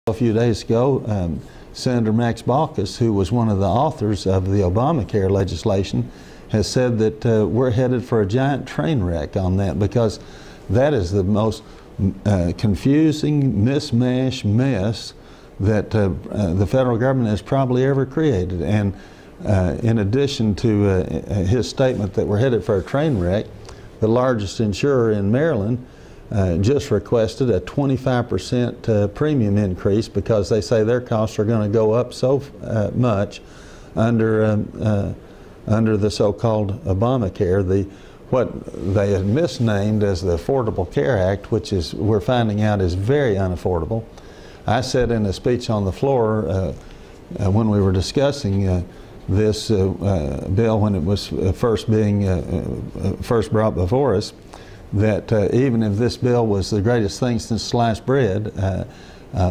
A few days ago, Senator Max Baucus, who was one of the authors of the Obamacare legislation, has said that we're headed for a giant train wreck on that, because that is the most confusing mishmash mess that the federal government has probably ever created. And in addition to his statement that we're headed for a train wreck, the largest insurer in Maryland just requested a 25% premium increase, because they say their costs are going to go up so much under the so-called Obamacare, what they had misnamed as the Affordable Care Act, which is, we're finding out, is very unaffordable. I said in a speech on the floor when we were discussing this bill when it was first brought before us, that even if this bill was the greatest thing since sliced bread,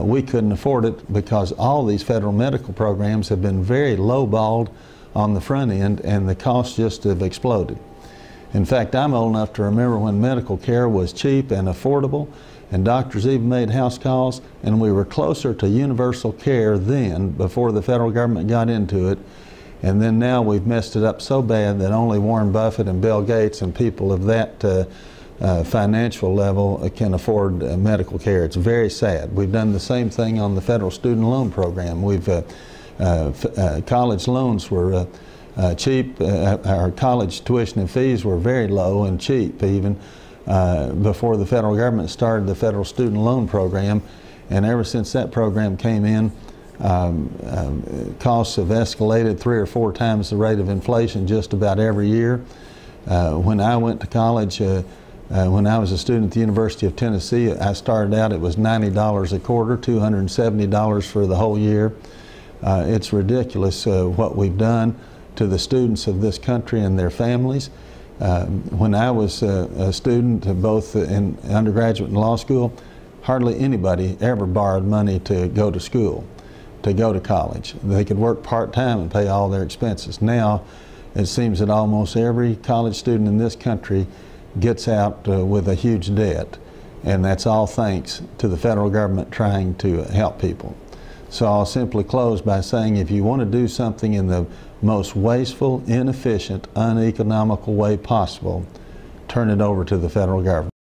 we couldn't afford it, because all these federal medical programs have been very low-balled on the front end, and the costs just have exploded. In fact, I'm old enough to remember when medical care was cheap and affordable, and doctors even made house calls, and we were closer to universal care then, before the federal government got into it. And then now we've messed it up so bad that only Warren Buffett and Bill Gates and people of that financial level can afford medical care. It's very sad. We've done the same thing on the federal student loan program. We've college loans were cheap. Our college tuition and fees were very low and cheap even before the federal government started the federal student loan program. And ever since that program came in, costs have escalated 3 or 4 times the rate of inflation just about every year. When I went to college, when I was a student at the University of Tennessee, I started out, it was $90 a quarter, $270 for the whole year. It's ridiculous what we've done to the students of this country and their families. When I was a student, both in undergraduate and law school, hardly anybody ever borrowed money to go to school, to go to college. They could work part-time and pay all their expenses. Now, it seems that almost every college student in this country gets out with a huge debt, and that's all thanks to the federal government trying to help people. So I'll simply close by saying, if you want to do something in the most wasteful, inefficient, uneconomical way possible, turn it over to the federal government.